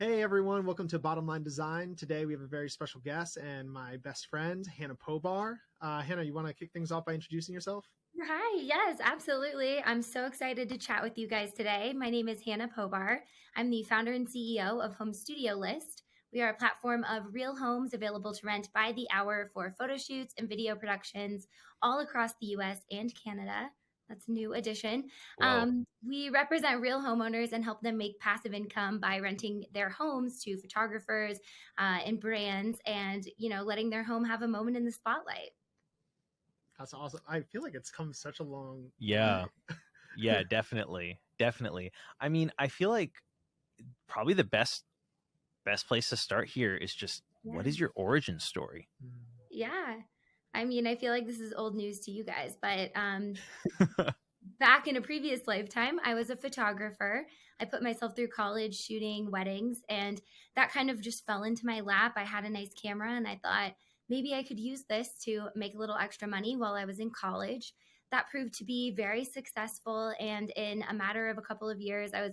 Hey everyone, welcome to Bottom Line Design. Today we have a very special guest and my best friend, Hannah Pobar. Hannah, you want to kick things off by introducing yourself? Hi, yes, absolutely. I'm so excited to chat with you guys today. My name is Hannah Pobar. I'm the founder and CEO of Home Studio List. We are a platform of real homes available to rent by the hour for photo shoots and video productions all across the US and Canada. That's a new addition. Whoa. We represent real homeowners and help them make passive income by renting their homes to photographers and brands and, letting their home have a moment in the spotlight. That's awesome. I feel like it's come such a long Yeah. way. Yeah, definitely. Definitely. I mean, I feel like probably the best place to start here is just what is your origin story? Yeah. I mean, I feel like this is old news to you guys, but back in a previous lifetime, I was a photographer. I put myself through college shooting weddings, and that kind of just fell into my lap. I had a nice camera, and I thought maybe I could use this to make a little extra money while I was in college. That proved to be very successful, and in a matter of a couple of years, I was,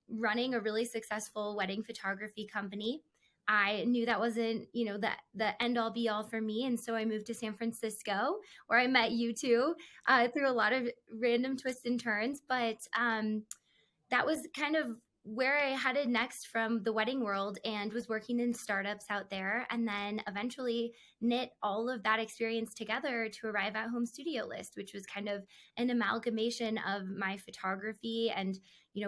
running a really successful wedding photography company. I knew that wasn't, the end all be all for me. And so I moved to San Francisco, where I met you two through a lot of random twists and turns. But that was kind of where I headed next from the wedding world, and was working in startups out there. And then eventually knit all of that experience together to arrive at Home Studio List, which was kind of an amalgamation of my photography and,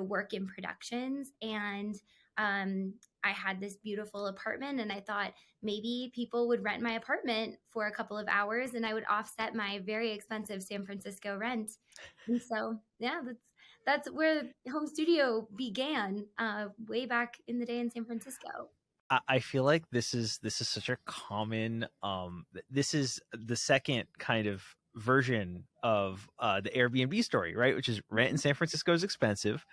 work in productions. And I had this beautiful apartment, and I thought maybe people would rent my apartment for a couple of hours and I would offset my very expensive San Francisco rent. And so, yeah, that's where home studio began, way back in the day in San Francisco. I feel like this is such a common this is the second kind of version of the Airbnb story, right? Which is rent in San Francisco is expensive.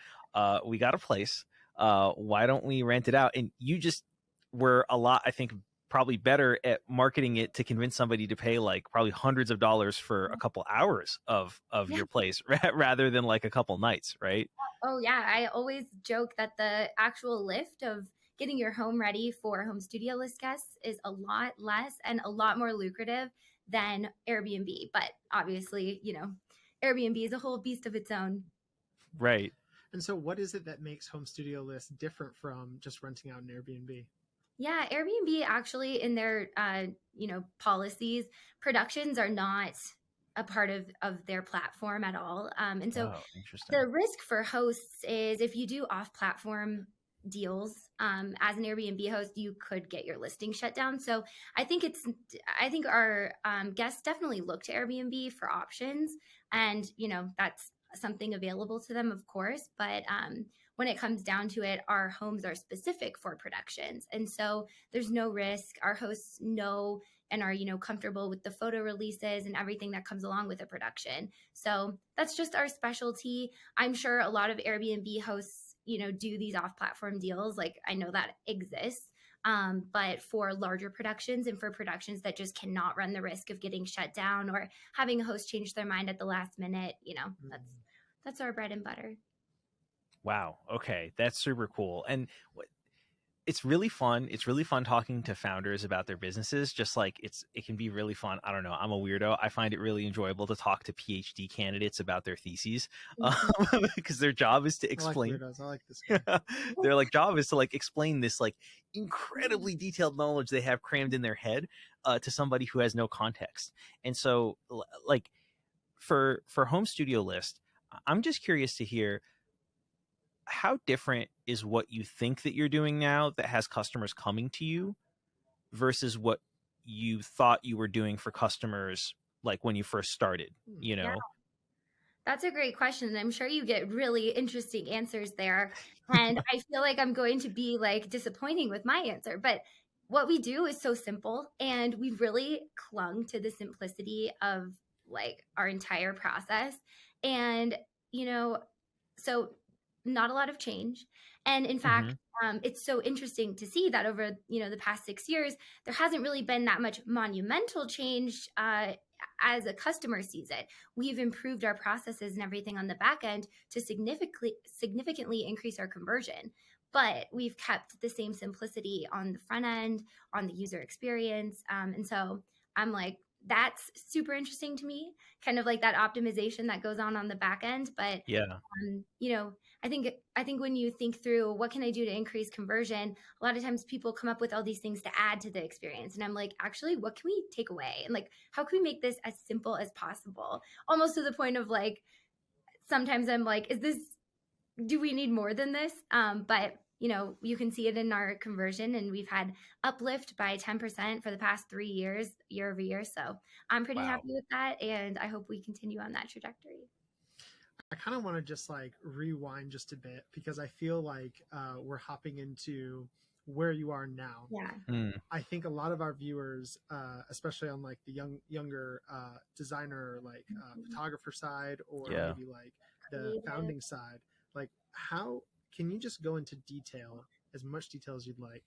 We got a place. Why don't we rent it out? And you just were a lot, I think, probably better at marketing it to convince somebody to pay like probably hundreds of dollars for a couple hours of Yeah. your place rather than like a couple nights, right? Oh, yeah. I always joke that the actual lift of getting your home ready for Home Studio List guests is a lot less and a lot more lucrative than Airbnb. But obviously, Airbnb is a whole beast of its own. Right. And so what is it that makes Home Studio List different from just renting out an Airbnb? Yeah, Airbnb actually in their policies, productions are not a part of their platform at all. And so Oh, interesting. the risk for hosts is if you do off-platform deals as an Airbnb host, you could get your listing shut down. So I think our guests definitely look to Airbnb for options, and that's something available to them, of course. But when it comes down to it, our homes are specific for productions, and so there's no risk. Our hosts know and are comfortable with the photo releases and everything that comes along with a production. So that's just our specialty. I'm sure a lot of Airbnb hosts do these off-platform deals. Like, I know that exists. But for larger productions and for productions that just cannot run the risk of getting shut down or having a host change their mind at the last minute, that's our bread and butter. Wow. Okay. That's super cool. And it's really fun. It's really fun talking to founders about their businesses. Just like it can be really fun. I don't know. I'm a weirdo. I find it really enjoyable to talk to PhD candidates about their theses because their job is to explain. I like this guy. Their like job is to like explain this like incredibly detailed knowledge they have crammed in their head to somebody who has no context. And so like for Home Studio List, I'm just curious to hear, how different is what you think that you're doing now that has customers coming to you versus what you thought you were doing for customers like when you first started, Yeah. That's a great question. And I'm sure you get really interesting answers there. And I feel like I'm going to be like disappointing with my answer. But what we do is so simple. And we've really clung to the simplicity of like our entire process. And, so not a lot of change. And in fact, it's so interesting to see that over, the past 6 years, there hasn't really been that much monumental change as a customer sees it, we've improved our processes and everything on the back end to significantly increase our conversion. But we've kept the same simplicity on the front end, on the user experience. And so I'm like, that's super interesting to me, kind of like that optimization that goes on the back end. But Yeah. you know, I think when you think through what can I do to increase conversion, a lot of times people come up with all these things to add to the experience, and I'm like, actually, what can we take away, and like, how can we make this as simple as possible? Almost to the point of like, sometimes I'm like, do we need more than this? But you know, you can see it in our conversion, and we've had uplift by 10% for the past 3 years, year over year. So I'm pretty happy with that, and I hope we continue on that trajectory. I kind of want to just like rewind just a bit, because I feel like we're hopping into where you are now. Yeah. I think a lot of our viewers, especially on like the younger designer, like photographer side, or maybe like the founding side, like how can you just go into detail, as much detail as you'd like,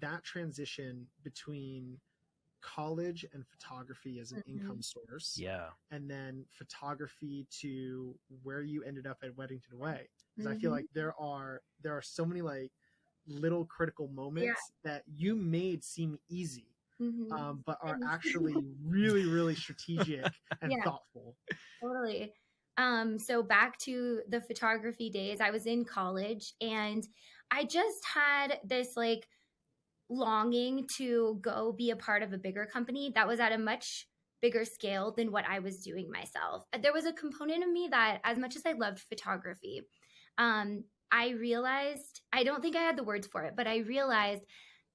that transition between college and photography as an income source, and then photography to where you ended up at Weddington Way? Because I feel like there are so many like little critical moments that you made seem easy, but are actually really, really strategic and thoughtful. Totally. So back to the photography days, I was in college, and I just had this like longing to go be a part of a bigger company that was at a much bigger scale than what I was doing myself. There was a component of me that, as much as I loved photography, I realized, I don't think I had the words for it, but I realized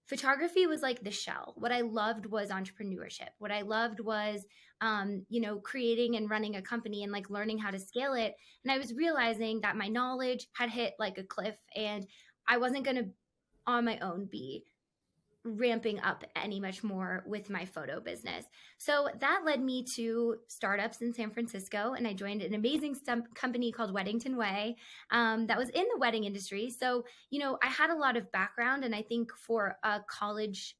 photography was like the shell. What I loved was entrepreneurship. What I loved was, you know, creating and running a company and like learning how to scale it. And I was realizing that my knowledge had hit like a cliff, and I wasn't going to on my own be ramping up any much more with my photo business. So that led me to startups in San Francisco, and I joined an amazing company called Weddington Way that was in the wedding industry. So, you know, I had a lot of background, and I think for a college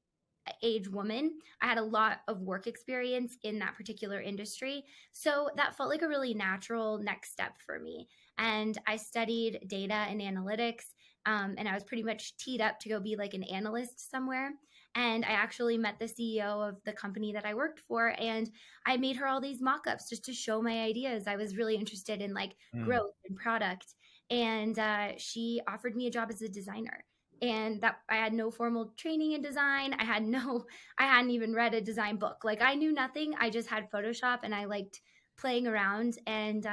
age woman, I had a lot of work experience in that particular industry. So that felt like a really natural next step for me. And I studied data and analytics. And I was pretty much teed up to go be like an analyst somewhere. And I actually met the CEO of the company that I worked for, and I made her all these mock-ups just to show my ideas. I was really interested in like growth and product. And she offered me a job as a designer. And that I had no formal training in design. I hadn't even read a design book. Like, I knew nothing. I just had Photoshop, and I liked playing around, and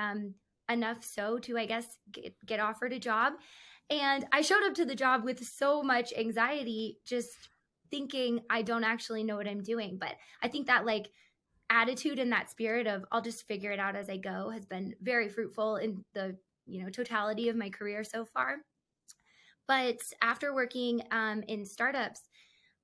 enough so to, I guess, get offered a job. And I showed up to the job with so much anxiety, just thinking I don't actually know what I'm doing. But I think that like attitude and that spirit of I'll just figure it out as I go has been very fruitful in the, you know, totality of my career so far. But after working in startups,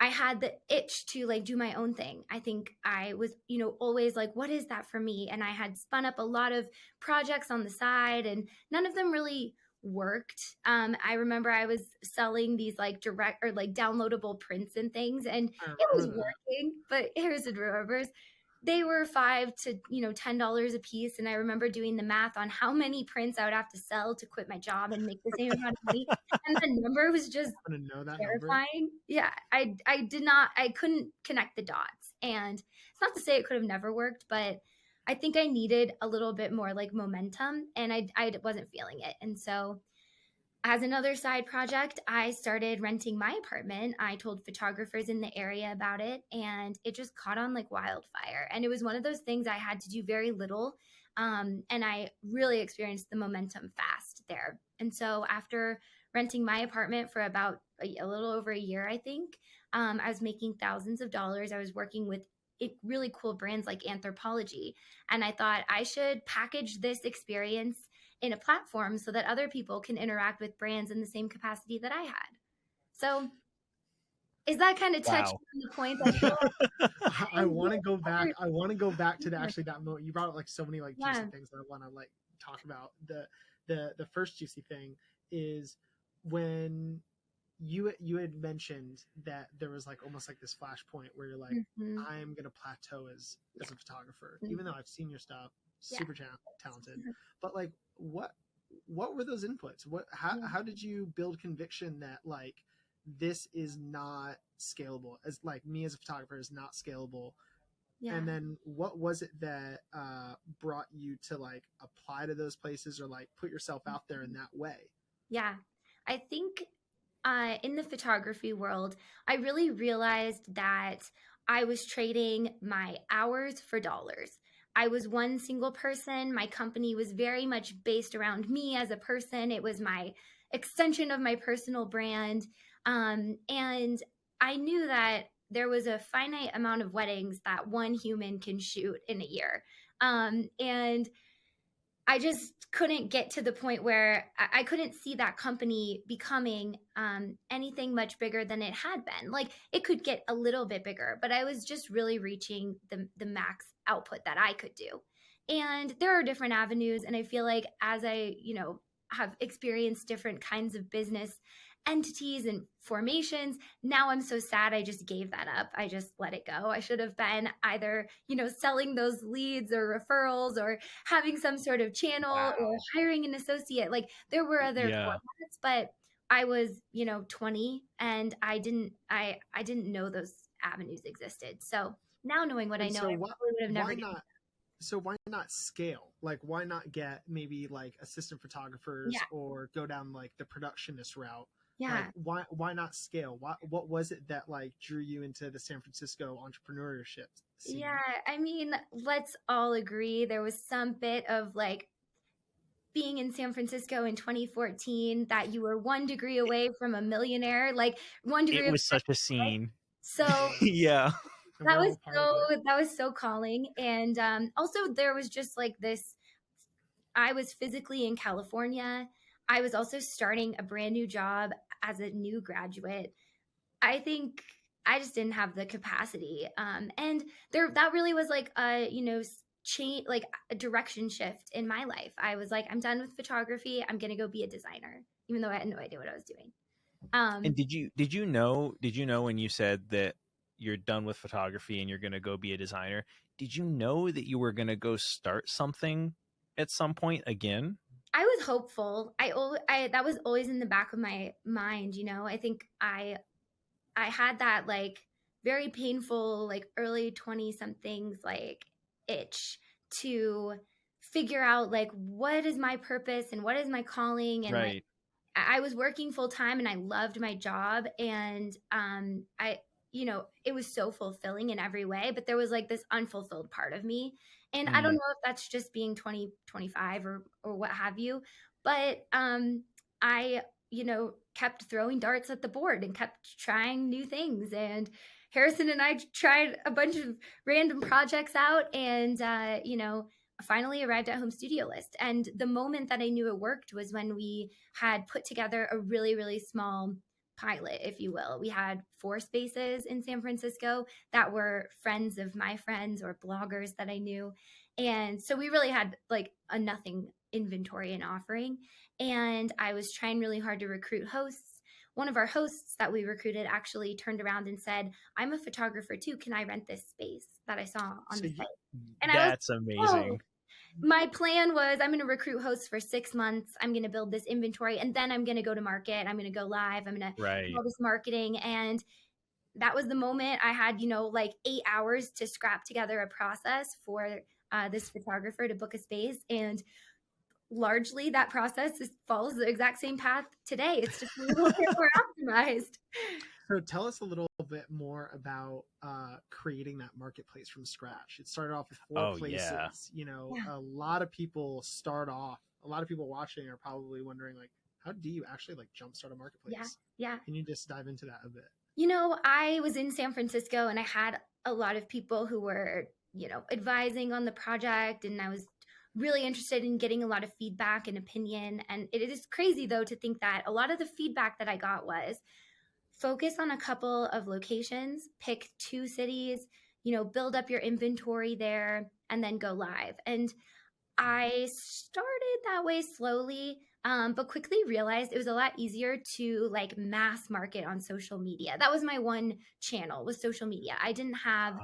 I had the itch to like do my own thing. I think I was, you know, always like, what is that for me? And I had spun up a lot of projects on the side, and none of them really worked. I remember I was selling these like direct or like downloadable prints and things, and it was working. But here's the remembers. They were $5 to $10 a piece, and I remember doing the math on how many prints I would have to sell to quit my job and make the same amount of money, and the number was just terrifying. Yeah, I couldn't connect the dots, and it's not to say it could have never worked, but I think I needed a little bit more like momentum, and I wasn't feeling it, and so as another side project, I started renting my apartment. I told photographers in the area about it, and it just caught on like wildfire. And it was one of those things I had to do very little, and I really experienced the momentum fast there. And so after renting my apartment for about a little over a year, I think, I was making thousands of dollars. I was working with really cool brands like Anthropology, and I thought I should package this experience in a platform so that other people can interact with brands in the same capacity that I had. So is that kind of touching on the point? I want to go back. I want to go back to that moment. You brought up like so many like juicy things that I want to like talk about. The first juicy thing is when you had mentioned that there was like almost like this flashpoint where you're like, Mm-hmm. I'm gonna plateau as a photographer, Mm-hmm. even though I've seen your stuff, super talented. But like, what were those inputs? How did you build conviction that like this is not scalable? As like me as a photographer is not scalable. Yeah. And then what was it that brought you to like apply to those places or like put yourself out there in that way? Yeah. I think in the photography world, I really realized that I was trading my hours for dollars. I was one single person. My company was very much based around me as a person. It was my extension of my personal brand. And I knew that there was a finite amount of weddings that one human can shoot in a year. And I just couldn't get to the point where I couldn't see that company becoming anything much bigger than it had been. Like it could get a little bit bigger, but I was just really reaching the max output that I could do. And there are different avenues. And I feel like as I, have experienced different kinds of business entities and formations, now I'm so sad I just gave that up. I just let it go. I should have been either, selling those leads or referrals or having some sort of channel or hiring an associate. Like there were other formats, but I was, 20 and I didn't know those avenues existed. So now knowing what I know, I probably would have never done. So why not scale? Like, why not get maybe like assistant photographers or go down like the productionist route? Yeah. Like, why not scale? What was it that like drew you into the San Francisco entrepreneurship scene? Yeah, I mean, let's all agree there was some bit of like being in San Francisco in 2014 that you were 1 degree away from a millionaire, like 1 degree. It was such a scene. So yeah. That was so calling. And also there was just like this, I was physically in California. I was also starting a brand new job as a new graduate. I think I just didn't have the capacity. And that really was like a, change, like a direction shift in my life. I was like, I'm done with photography. I'm going to go be a designer, even though I had no idea what I was doing. And did you know when you said that you're done with photography and you're going to go be a designer, did you know that you were going to go start something at some point again? I was hopeful. I that was always in the back of my mind. I think I had that like very painful, like early 20 somethings, like itch to figure out like, what is my purpose and what is my calling? And right. I was working full time and I loved my job. And it was so fulfilling in every way, but there was like this unfulfilled part of me. And I don't know if that's just being 20, 25 or what have you, but I, kept throwing darts at the board and kept trying new things. And Harrison and I tried a bunch of random projects out and, finally arrived at Home Studio List. And the moment that I knew it worked was when we had put together a really, really small pilot, if you will. We had 4 spaces in San Francisco that were friends of my friends or bloggers that I knew. And so we really had like a nothing inventory and offering. And I was trying really hard to recruit hosts. One of our hosts that we recruited actually turned around and said, I'm a photographer too. Can I rent this space that I saw on the site? And that's amazing. My plan was I'm going to recruit hosts for 6 months. I'm going to build this inventory and then I'm going to go to market. I'm going to go live. I'm going to do all this marketing. And that was the moment I had, like 8 hours to scrap together a process for this photographer to book a space. And largely that process follows the exact same path today. It's just a little bit more optimized. So tell us a little bit more about creating that marketplace from scratch. It started off with 4 places. A lot of people watching are probably wondering like, how do you actually like jumpstart a marketplace? Yeah. Can you just dive into that a bit? I was in San Francisco and I had a lot of people who were, advising on the project, and I was really interested in getting a lot of feedback and opinion. And it is crazy though to think that a lot of the feedback that I got was focus on a couple of locations, pick 2 cities, build up your inventory there and then go live. And I started that way slowly. but quickly realized it was a lot easier to like mass market on social media. That was my one channel, was social media. I didn't have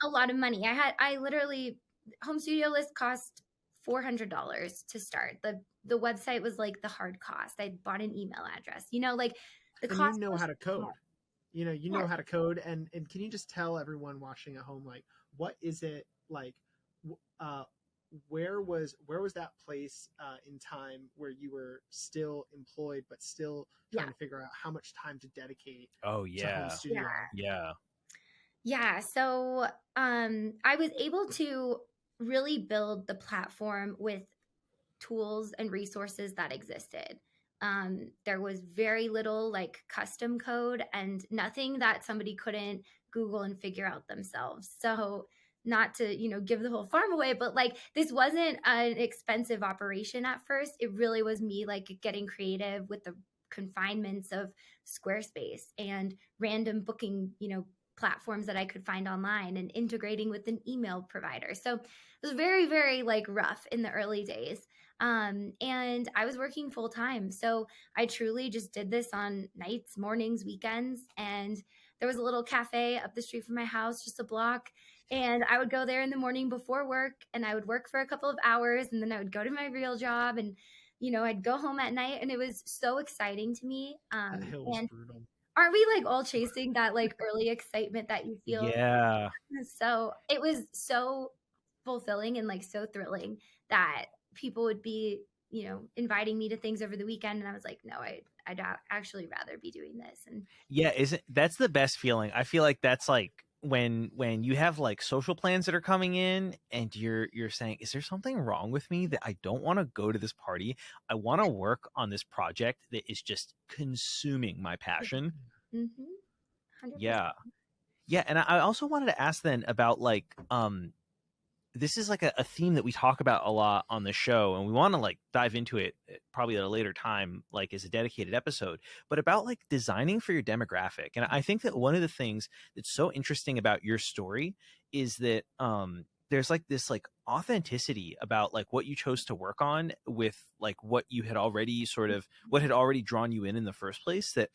a lot of money. I literally, home studio list cost $400 to start. The website was like the hard cost. I bought an email address, like the and cost. You know how to code. Yeah. Know how to code, and can you just tell everyone watching at home, like, what is it like? Where was that place in time where you were still employed but still trying to figure out how much time to dedicate to home studio? Yeah. So I was able to really build the platform with tools and resources that existed. There was very little like custom code and nothing that somebody couldn't Google and figure out themselves. So not to, give the whole farm away, but like this wasn't an expensive operation at first. It really was me like getting creative with the confinements of Squarespace and random booking, platforms that I could find online and integrating with an email provider. So it was very, very like rough in the early days. And I was working full time. So I truly just did this on nights, mornings, weekends. And there was a little cafe up the street from my house, just a block. And I would go there in the morning before work and I would work for a couple of hours and then I would go to my real job and, I'd go home at night and it was so exciting to me. That hill was brutal. Aren't we like all chasing that like early excitement that you feel? Yeah. So it was so fulfilling and like so thrilling that people would be, inviting me to things over the weekend. And I was like, no, I'd actually rather be doing this. And yeah, that's the best feeling. I feel like that's like when you have like social plans that are coming in and you're saying, is there something wrong with me that I don't want to go to this party? I want to work on this project that is just consuming my passion. Mm-hmm. Yeah. And I also wanted to ask then about like this is like a theme that we talk about a lot on the show, and we want to like dive into it probably at a later time, like as a dedicated episode, but about like designing for your demographic. And I think that one of the things that's so interesting about your story is that there's like this like authenticity about like what you chose to work on with like what you had already what had already drawn you in the first place. That,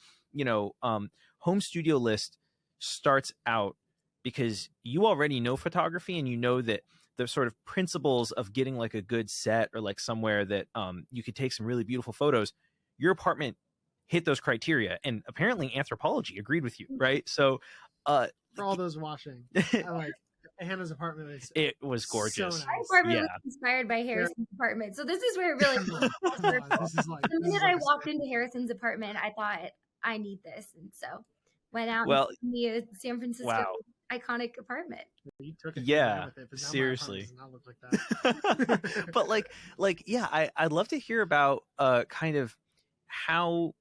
Home Studio List starts out because you already know photography and you know that the sort of principles of getting like a good set or like somewhere that you could take some really beautiful photos, your apartment hit those criteria, and apparently Anthropology agreed with you, right? So for all those watching, I like Hannah's apartment. It was gorgeous. So nice. My apartment was inspired by Harrison's apartment, so this is where it really this is like, the minute I walked into Harrison's apartment, I thought, I need this, and so went out and me a San Francisco iconic apartment. You took it, with it, but seriously. Does not look like that. but yeah, I'd love to hear about kind of how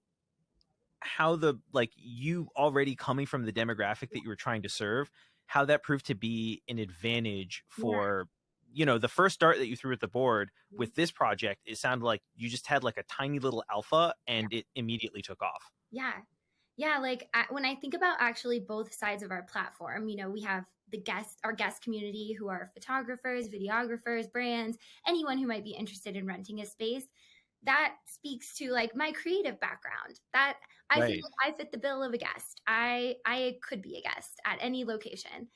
the like you already coming from the demographic that you were trying to serve, how that proved to be an advantage for the first dart that you threw at the board with this project. It sounded like you just had like a tiny little alpha and it immediately took off. Yeah, like when I think about actually both sides of our platform, we have our guest community who are photographers, videographers, brands, anyone who might be interested in renting a space. That speaks to like my creative background, that I feel like I fit the bill of a guest. I could be a guest at any location.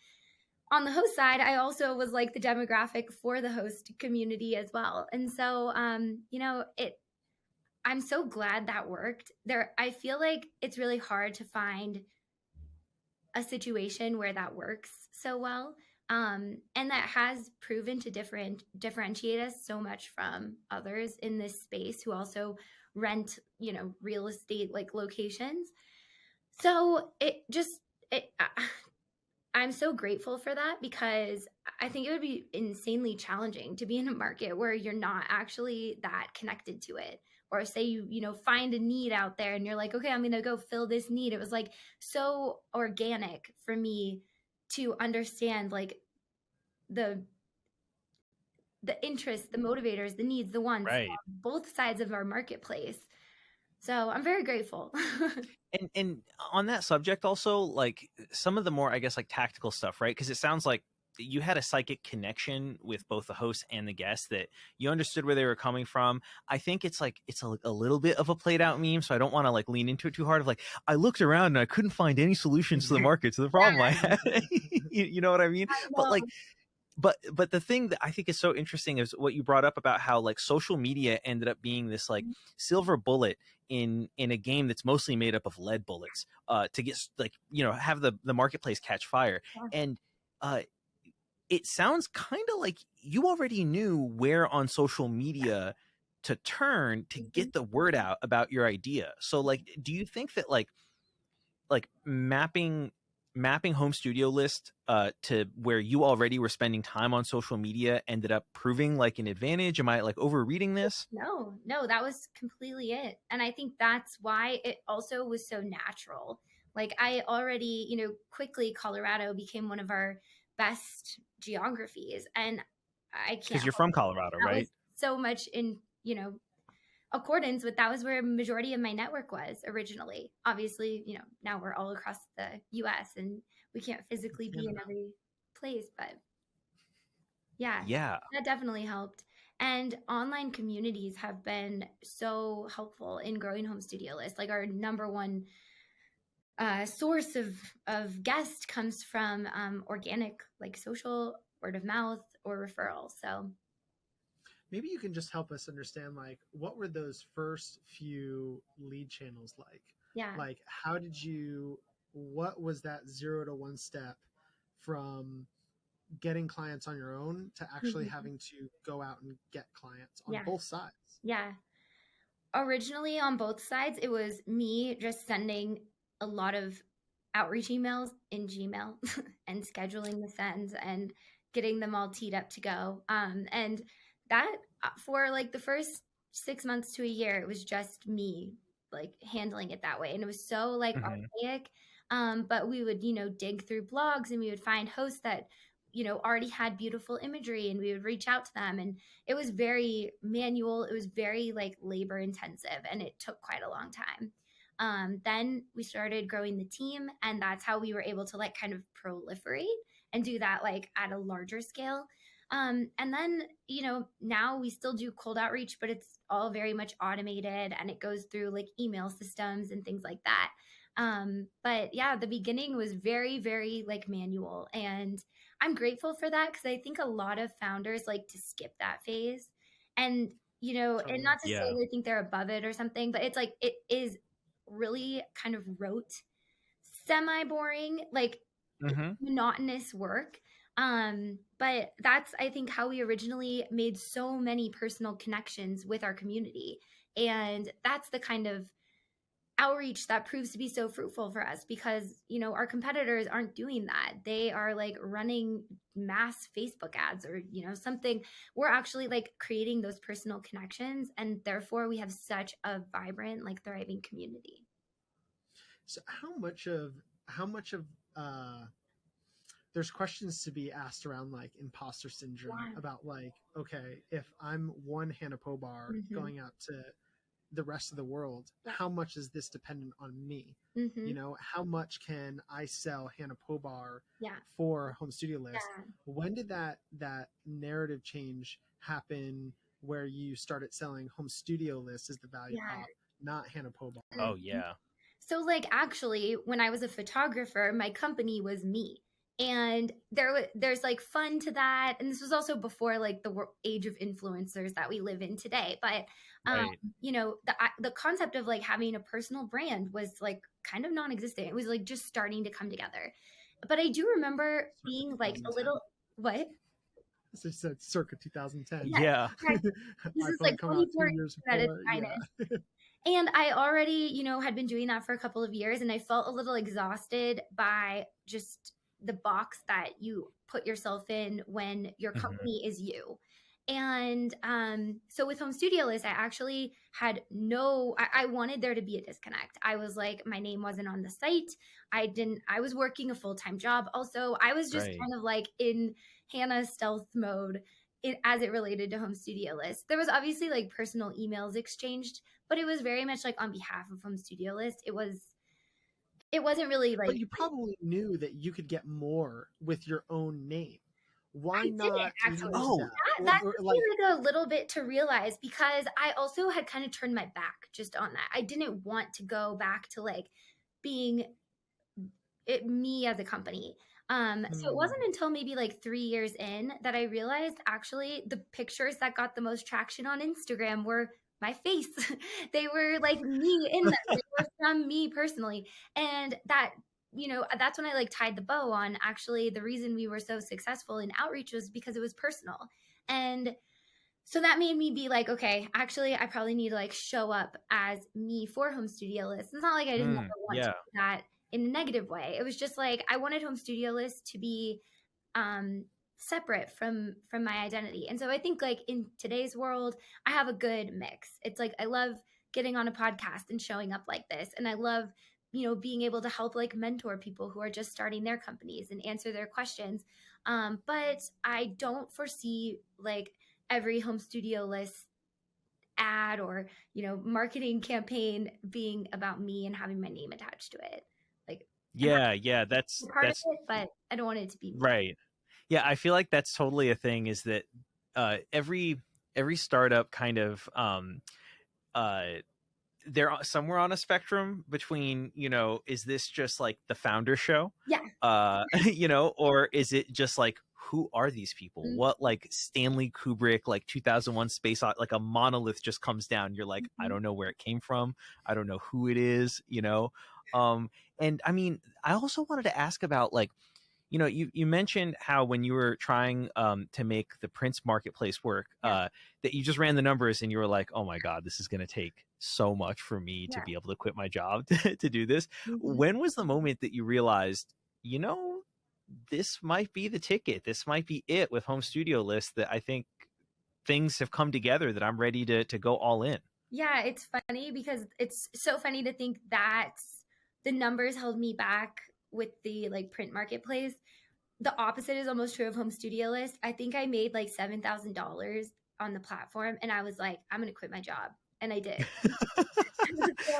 On the host side, I also was like the demographic for the host community as well. And so, I'm so glad that worked. I feel like it's really hard to find a situation where that works so well. And that has proven to differentiate us so much from others in this space who also rent, real estate like locations. So I'm so grateful for that, because I think it would be insanely challenging to be in a market where you're not actually that connected to it. Or say you find a need out there and you're like, okay, I'm going to go fill this need. It was like so organic for me to understand like the interests, the motivators, the needs, the wants, both sides of our marketplace. So I'm very grateful. and on that subject also, like some of the more, I guess, like tactical stuff, right? Because it sounds like you had a psychic connection with both the host and the guest, that you understood where they were coming from. I think it's like it's a little bit of a played out meme, so I don't want to like lean into it too hard. Of like, I looked around and I couldn't find any solutions to the market to the problem I had. You know what I mean? But like, but the thing that I think is so interesting is what you brought up about how like social media ended up being this like silver bullet in a game that's mostly made up of lead bullets, to get like, you know, have the marketplace catch fire. And it sounds kind of like you already knew where on social media to turn to get the word out about your idea. So like, do you think that like mapping Home Studio List to where you already were spending time on social media ended up proving like an advantage? Am I like overreading this? No, that was completely it. And I think that's why it also was so natural. Like I already, you know, quickly Colorado became one of our best geographies. And I can't, because you're from Colorado, right? So much in, you know, accordance with that was where a majority of my network was originally. Obviously, you know, now we're all across the US and we can't physically be in every place, but yeah, that definitely helped. And online communities have been so helpful in growing Home Studio List. Like our number one source of guest comes from organic, like social word of mouth or referral. So maybe you can just help us understand, like, what were those first few lead channels like? Yeah. Like, what was that 0 to 1 step from getting clients on your own to actually having to go out and get clients on both sides? Yeah. Originally on both sides, it was me just sending a lot of outreach emails in Gmail and scheduling the sends and getting them all teed up to go. And that for like the first 6 months to a year, it was just me like handling it that way. And it was so like archaic. But we would, you know, dig through blogs and we would find hosts that, you know, already had beautiful imagery and we would reach out to them. And it was very manual. It was very like labor intensive and it took quite a long time. Then we started growing the team and that's how we were able to like kind of proliferate and do that like at a larger scale. And then, you know, now we still do cold outreach, but it's all very much automated and it goes through like email systems and things like that. But yeah, the beginning was very, very like manual and I'm grateful for that because I think a lot of founders like to skip that phase and, you know, and not to say they think they're above it or something, but it's like, it is really kind of rote, semi-boring, like monotonous work. But that's, I think, how we originally made so many personal connections with our community. And that's the kind of outreach that proves to be so fruitful for us because, you know, our competitors aren't doing that. They are like running mass Facebook ads or, you know, something. We're actually like creating those personal connections and therefore we have such a vibrant, like thriving community. So how much of there's questions to be asked around like imposter syndrome about like, okay, if I'm one Hannah Pobar going out to the rest of the world, how much is this dependent on me? You know, how much can I sell Hannah Pobar for Home Studio List? When did that narrative change happen where you started selling Home Studio List as the value prop, not Hannah Pobar? Oh yeah. So like actually when I was a photographer, my company was me. And there's like fun to that. And this was also before like the age of influencers that we live in today. But, you know, the concept of like having a personal brand was like kind of non-existent. It was like just starting to come together. But I do remember being like a little, what? This is circa 2010. Yeah. This is like 24 years at its finest. And I already, you know, had been doing that for a couple of years and I felt a little exhausted by just the box that you put yourself in when your company is you. And so with Home Studio List, I actually had I wanted there to be a disconnect. I was like, my name wasn't on the site. I was working a full-time job. Also, I was just kind of like in Hannah stealth mode as it related to Home Studio List. There was obviously like personal emails exchanged, but it was very much like on behalf of Home Studio List. It wasn't really like... But you probably knew that you could get more with your own name. Why I didn't not actually. use that? That took me like a little bit to realize, because I also had kind of turned my back just on that. I didn't want to go back to like being me as a company. So it wasn't until maybe like 3 years in that I realized actually the pictures that got the most traction on Instagram were my face. They were like me in them. They were from me personally. And that, that's when I like tied the bow on actually the reason we were so successful in outreach was because it was personal. And so that made me be like, okay, actually, I probably need to like show up as me for Home Studio List. It's not like I didn't ever want to do that in a negative way. It was just like I wanted Home Studio List to be separate from my identity. And so I think like in today's world, I have a good mix. It's like I love getting on a podcast and showing up like this, and I love being able to help like mentor people who are just starting their companies and answer their questions. But I don't foresee like every Home Studio List ad or marketing campaign being about me and having my name attached to it. Like that's part of it, but I don't want it to be me. Right. Yeah, I feel like that's totally a thing, is that every startup kind of they're somewhere on a spectrum between, is this just like the founder show? Yeah. Or is it just like, who are these people? What, like Stanley Kubrick, like 2001 Space Odyssey, like a monolith just comes down. You're like, I don't know where it came from. I don't know who it is, and I mean, I also wanted to ask about like, you mentioned how when you were trying to make the Prince marketplace work, that you just ran the numbers and you were like, oh my God, this is going to take so much for me to be able to quit my job to do this. When was the moment that you realized, this might be the ticket, this might be it with Home Studio List, that I think things have come together that I'm ready to go all in? Yeah, it's funny because it's so funny to think that the numbers held me back with the like print marketplace. The opposite is almost true of Home Studio List. I think I made like $7,000 on the platform, and I was like, I'm going to quit my job. And I did.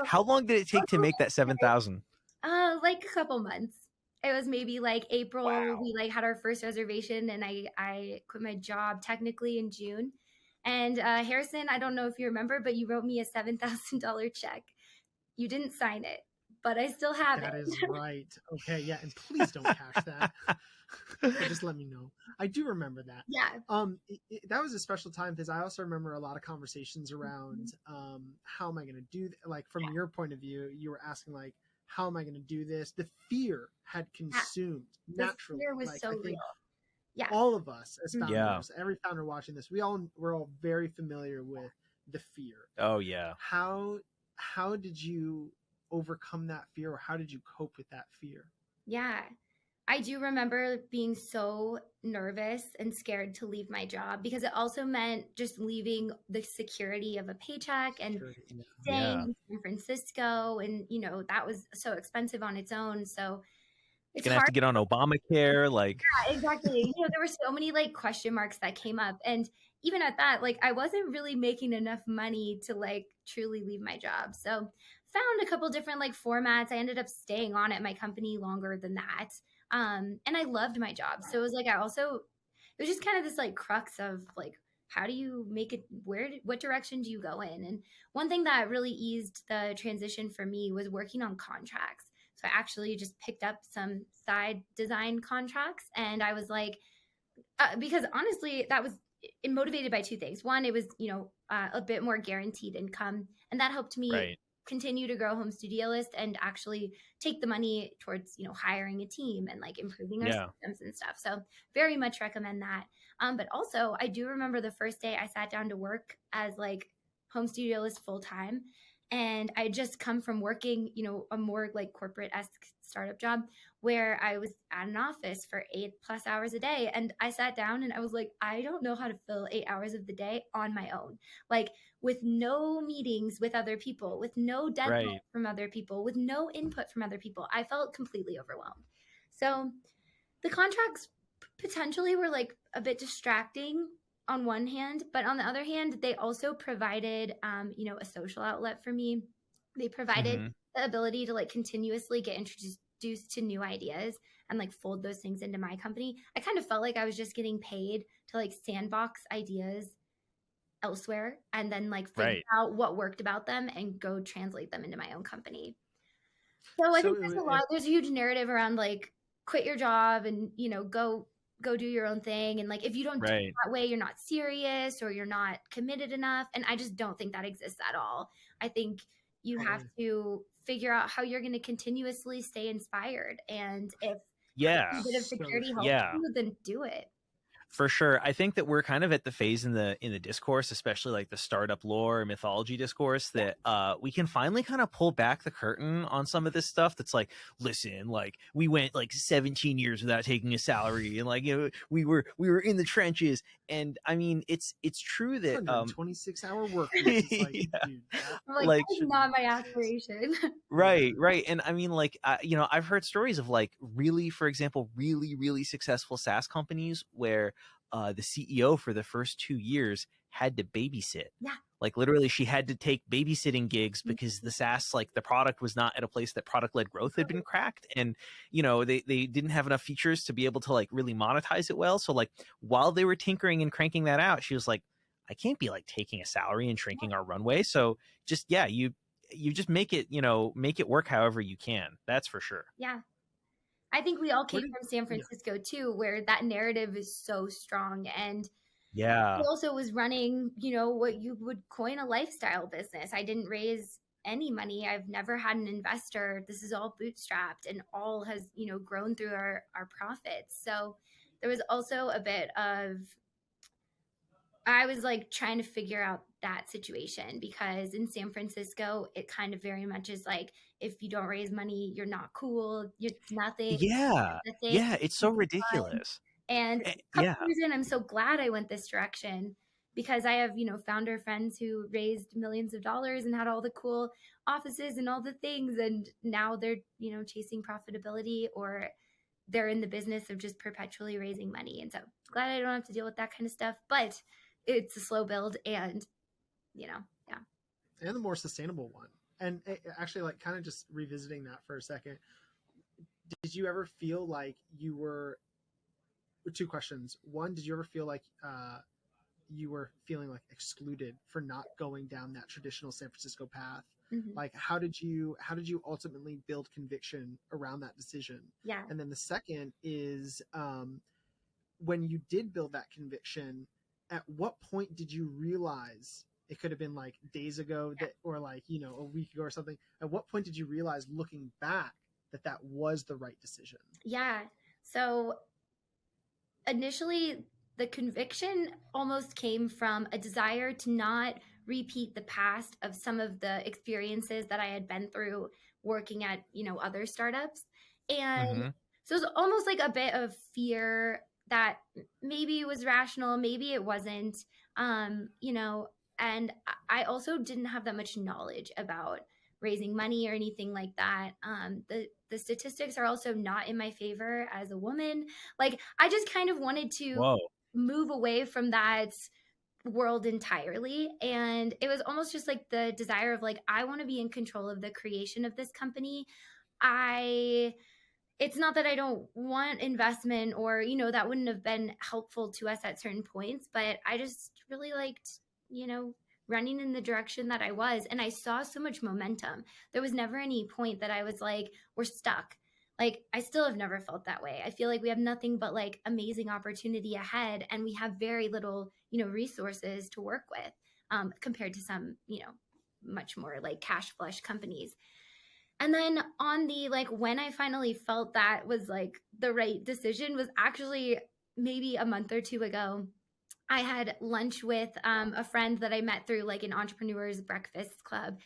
How long did it take to make that 7,000? Like a couple months. It was maybe like April. Wow. We like had our first reservation, and I quit my job technically in June. And Harrison, I don't know if you remember, but you wrote me a $7,000 check. You didn't sign it, but I still have it. That is right. Okay, yeah, and please don't cash that. Just let me know. I do remember that. Yeah. That was a special time because I also remember a lot of conversations around how am I going to do like from your point of view, you were asking like, how am I going to do this? The fear had consumed naturally. The fear was like, so real. Yeah. All of us as founders, every founder watching this, we're all very familiar with the fear. Oh yeah. How did you overcome that fear, or how did you cope with that fear? Yeah. I do remember being so nervous and scared to leave my job, because it also meant just leaving the security of a paycheck and staying in San Francisco. And, that was so expensive on its own. So it's gonna have to get on Obamacare. Like, yeah, exactly. There were so many like question marks that came up. And even at that, like I wasn't really making enough money to like truly leave my job. So found a couple different like formats. I ended up staying on at my company longer than that. And I loved my job. So it was like, it was just kind of this like crux of like, how do you make it, what direction do you go in? And one thing that really eased the transition for me was working on contracts. So I actually just picked up some side design contracts, and I was like, because honestly, that was motivated by two things. One, it was, a bit more guaranteed income, and that helped me continue to grow Home Studio List and actually take the money towards, hiring a team and like improving our systems and stuff. So very much recommend that. But also I do remember the first day I sat down to work as like Home Studio List full time. And I just come from working, a more like corporate-esque startup job where I was at an office for 8+ hours a day. And I sat down and I was like, I don't know how to fill 8 hours of the day on my own. Like with no meetings with other people, with no deadlines from other people, with no input from other people. I felt completely overwhelmed. So the contracts potentially were like a bit distracting on one hand, but on the other hand, they also provided, a social outlet for me. They provided the ability to like continuously get introduced introduce to new ideas and like fold those things into my company, I kind of felt like I was just getting paid to like sandbox ideas elsewhere and then like figure out what worked about them and go translate them into my own company. So I think there's a huge narrative around like quit your job and, you know, go do your own thing. And like, if you don't do it that way, you're not serious or you're not committed enough. And I just don't think that exists at all. I think you have to figure out how you're going to continuously stay inspired. And if a bit of security helps you, then do it. For sure. I think that we're kind of at the phase in the discourse, especially like the startup lore mythology discourse, that we can finally kind of pull back the curtain on some of this stuff that's like, listen, like we went like 17 years without taking a salary and like, you know, we were in the trenches. And I mean, it's true that 26-hour work week. Like that's not my aspiration. Right. And I mean, like, you know, I've heard stories of like really, for example, really successful SaaS companies where the CEO for the first 2 years had to babysit. Yeah. Like literally she had to take babysitting gigs because the SaaS, like the product was not at a place that product-led growth had been cracked. And, you know, they didn't have enough features to be able to like really monetize it well. So like while they were tinkering and cranking that out, she was like, I can't be like taking a salary and shrinking our runway. So just, you just make it, you know, make it work however you can. That's for sure. Yeah. I think we all came from San Francisco too, where that narrative is so strong. And he also was running, you know, what you would coin a lifestyle business. I didn't raise any money. I've never had an investor. This is all bootstrapped and all has, you know, grown through our profits. So there was also a bit of, I was like trying to figure out that situation because in San Francisco, it kind of very much is like, if you don't raise money, you're not cool. It's nothing. Yeah. It's so ridiculous. And a couple years in, I'm so glad I went this direction because I have, you know, founder friends who raised millions of dollars and had all the cool offices and all the things. And now they're, you know, chasing profitability or they're in the business of just perpetually raising money. And so glad I don't have to deal with that kind of stuff. But it's a slow build and, you know, and the more sustainable one. And actually, like kind of just revisiting that for a second, did you ever feel like you were, two questions. One, did you ever feel like you were feeling like excluded for not going down that traditional San Francisco path? Mm-hmm. Like how did you ultimately build conviction around that decision? Yeah. And then the second is when you did build that conviction, at what point did you realize, it could have been like days ago that, or like, you know, a week ago or something. At what point did you realize looking back that was the right decision? Yeah. So initially the conviction almost came from a desire to not repeat the past of some of the experiences that I had been through working at, you know, other startups. And so it was almost like a bit of fear that maybe it was rational, maybe it wasn't, you know, and I also didn't have that much knowledge about raising money or anything like that. The statistics are also not in my favor as a woman. Like I just kind of wanted to move away from that world entirely. And it was almost just like the desire of like, I want to be in control of the creation of this company. It's not that I don't want investment or, you know, that wouldn't have been helpful to us at certain points, but I just really liked, you know, running in the direction that I was. And I saw so much momentum. There was never any point that I was like, we're stuck. Like, I still have never felt that way. I feel like we have nothing but like amazing opportunity ahead. And we have very little, you know, resources to work with compared to some, you know, much more like cash flush companies. And then on the, like, when I finally felt that was like the right decision was actually maybe a month or two ago. I had lunch with a friend that I met through like an entrepreneur's breakfast club.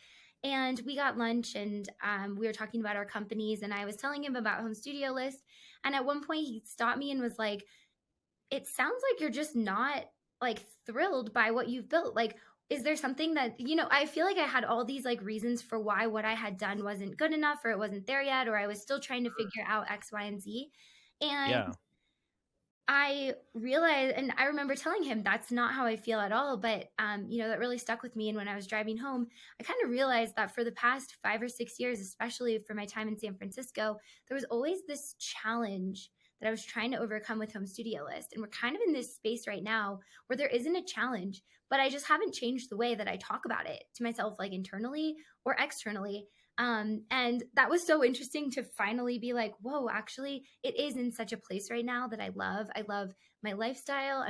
And we got lunch and we were talking about our companies and I was telling him about Home Studio List. And at one point he stopped me and was like, it sounds like you're just not like thrilled by what you've built. Like, is there something that, you know, I feel like I had all these like reasons for why what I had done wasn't good enough or it wasn't there yet, or I was still trying to figure out X, Y, and Z. And I realized, and I remember telling him that's not how I feel at all. But, that really stuck with me. And when I was driving home, I kind of realized that for the past 5 or 6 years, especially for my time in San Francisco, there was always this challenge that I was trying to overcome with Home Studio List. And we're kind of in this space right now where there isn't a challenge, but I just haven't changed the way that I talk about it to myself, like internally or externally. And that was so interesting to finally be like, whoa, actually, it is in such a place right now that I love. I love my lifestyle.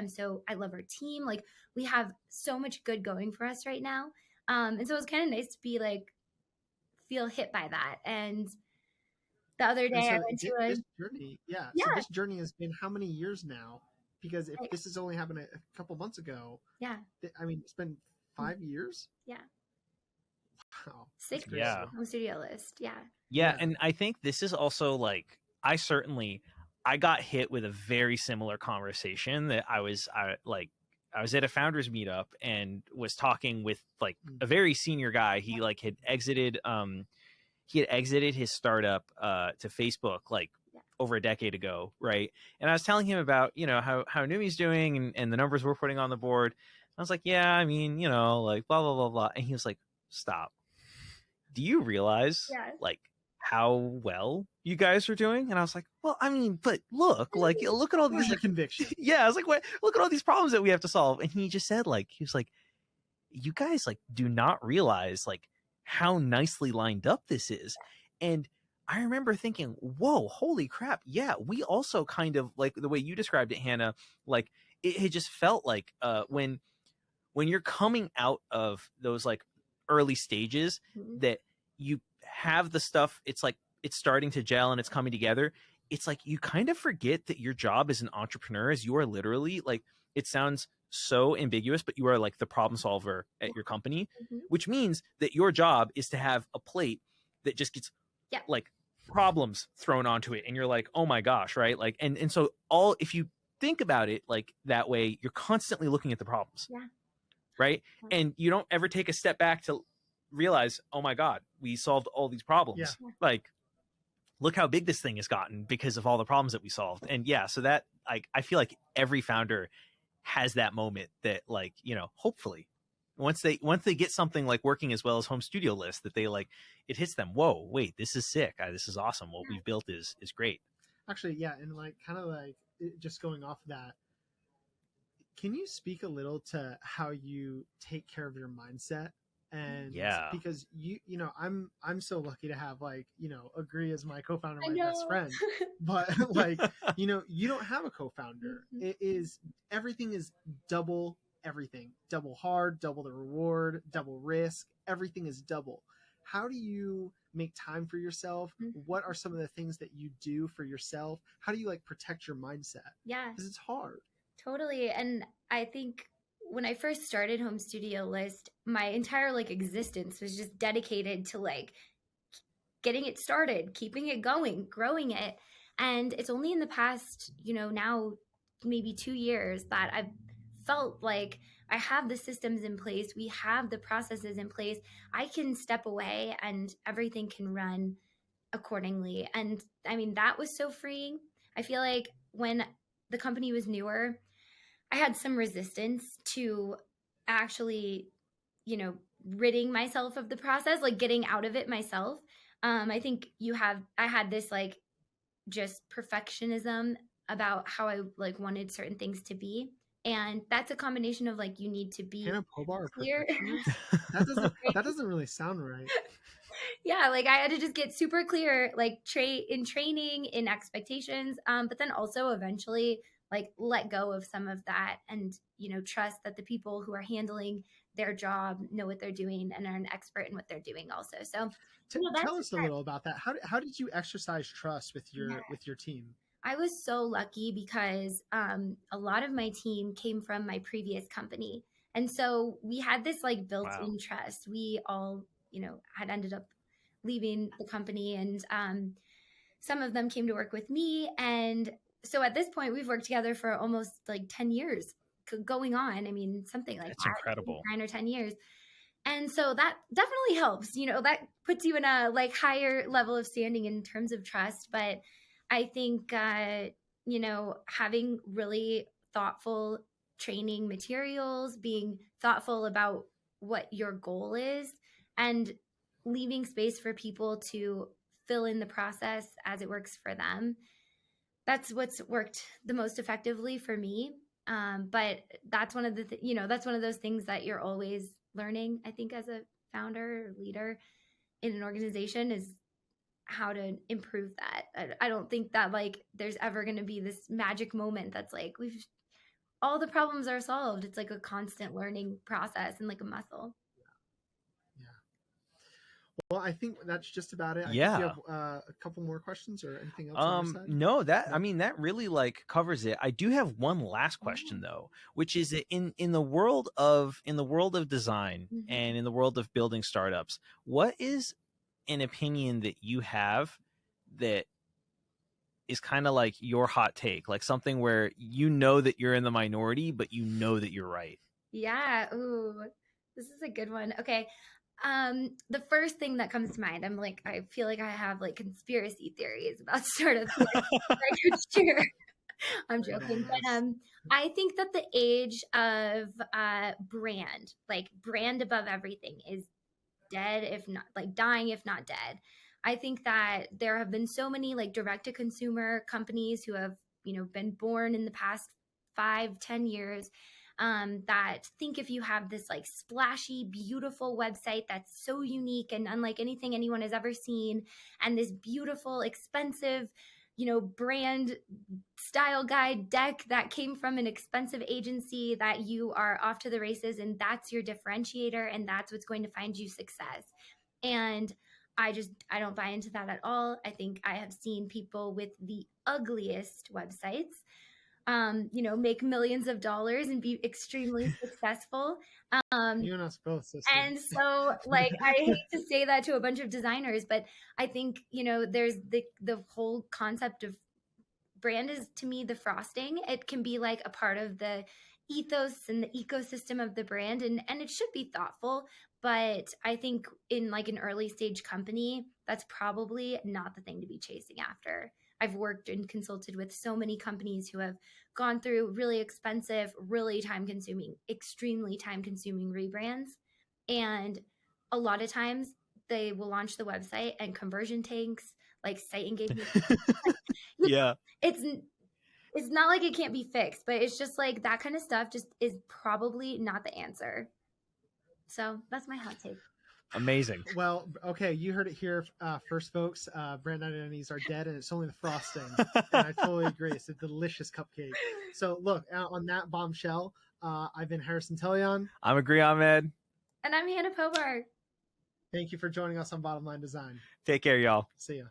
I love our team. Like, we have so much good going for us right now. And so it was kind of nice to be like, feel hit by that. And the other day I went to this journey. Yeah. So this journey has been how many years now? Because if this has only happened a couple months ago, I mean, it's been 5 years. Yeah. Wow. 6 years. Home Studio List. Yeah. And I think this is also like, I got hit with a very similar conversation that I was at a founders meetup and was talking with like a very senior guy. He like had exited his startup to Facebook like over a decade ago, right? And I was telling him about, how NUMI's doing and the numbers we're putting on the board. I was like, yeah, I mean, like blah blah blah blah. And he was like, stop. Do you realize like how well you guys are doing? And I was like, well, I mean, but look at all these conviction. Yeah, I was like, what? Look at all these problems that we have to solve. And he just said, like, he was like, you guys like do not realize like how nicely lined up this is. And I remember thinking, whoa, holy crap. Yeah, we also kind of like the way you described it, Hannah, like it just felt like when you're coming out of those like early stages that you have the stuff, it's like it's starting to gel and it's coming together. It's like you kind of forget that your job as an entrepreneur is you are literally like, it sounds so ambiguous, but you are like the problem solver at your company, which means that your job is to have a plate that just gets like problems thrown onto it. And you're like, oh my gosh, right? Like, and so if you think about it like that way, you're constantly looking at the problems. Right. And you don't ever take a step back to realize, oh my God, we solved all these problems. Like, look how big this thing has gotten because of all the problems that we solved. And so that I feel like every founder has that moment that like, hopefully once they get something like working as well as Home Studio List, that they like, it hits them. Whoa, wait, this is sick. This is awesome. What we've built is great. Actually, yeah. And like, kind of like just going off that, can you speak a little to how you take care of your mindset? And because I'm so lucky to have like, Agree as my co-founder, my best friend, but like, you don't have a co-founder. It is, everything is double hard, double the reward, double risk. Everything is double. How do you make time for yourself? What are some of the things that you do for yourself? How do you like protect your mindset? Because it's hard. Totally. And I think when I first started Home Studio List, my entire like existence was just dedicated to like getting it started, keeping it going, growing it. And it's only in the past, now maybe 2 years that I've felt like I have the systems in place. We have the processes in place. I can step away and everything can run accordingly. And I mean, that was so freeing. I feel like when the company was newer, I had some resistance to actually, ridding myself of the process, like getting out of it myself. I think I had this like just perfectionism about how I like wanted certain things to be. And that's a combination of like, you need to be clear. That doesn't really sound right. Yeah, like I had to just get super clear, like in training, in expectations, but then also eventually like let go of some of that and, trust that the people who are handling their job know what they're doing and are an expert in what they're doing also. So tell us a little about that. How did you exercise trust with your team? I was so lucky because a lot of my team came from my previous company. And so we had this like built-in trust. We all, had ended up leaving the company, and some of them came to work with me. And so at this point, we've worked together for almost like 10 years going on. I mean, something like that's incredible. 9 or 10 years. And so that definitely helps, that puts you in a like higher level of standing in terms of trust. But I think you know, having really thoughtful training materials, being thoughtful about what your goal is, and leaving space for people to fill in the process as it works for them. That's what's worked the most effectively for me. But that's one of the, you know, that's one of those things that you're always learning, I think, as a founder or leader in an organization, is how to improve that. I don't think that like there's ever going to be this magic moment that's like all the problems are solved. It's like a constant learning process and like a muscle. Yeah. Well, I think that's just about it. I Yeah. think you have a couple more questions or anything else on your side? No, I mean, that really like covers it. I do have one last question though, which is in the world of design and in the world of building startups, what is an opinion that you have that is kind of like your hot take, like something where you know that you're in the minority, but you know that you're right? Yeah. Ooh, this is a good one. Okay. The first thing that comes to mind, I feel like I have like conspiracy theories about startups I could share. I'm joking. But I think that the age of brand, like brand above everything, is dead, if not like dying, if not dead. I think that there have been so many like direct to consumer companies who have, you know, been born in the past 5-10 years, that think if you have this like splashy, beautiful website that's so unique and unlike anything anyone has ever seen, and this beautiful, expensive, you know, brand style guide deck that came from an expensive agency, that you are off to the races and that's your differentiator and that's what's going to find you success. And I don't buy into that at all. I think I have seen people with the ugliest websites, you know, make millions of dollars and be extremely successful. You're not supposed to. And so, like, I hate to say that to a bunch of designers, but I think, you know, there's the whole concept of brand is, to me, the frosting. It can be like a part of the ethos and the ecosystem of the brand, and it should be thoughtful. But I think in like an early stage company, that's probably not the thing to be chasing after. I've worked and consulted with so many companies who have gone through really expensive, really time-consuming, extremely time-consuming rebrands. And a lot of times they will launch the website and conversion tanks, like site engagement. Yeah. It's not like it can't be fixed, but it's just like that kind of stuff just is probably not the answer. So that's my hot take. Amazing. Well, okay, you heard it here first, folks. Brand identities are dead, and it's only the frosting. And I totally agree. It's a delicious cupcake. So, look, on that bombshell, I've been Harrison Tellion. I'm Agree Ahmed. And I'm Hannah Pobart. Thank you for joining us on Bottom Line Design. Take care, y'all. See ya.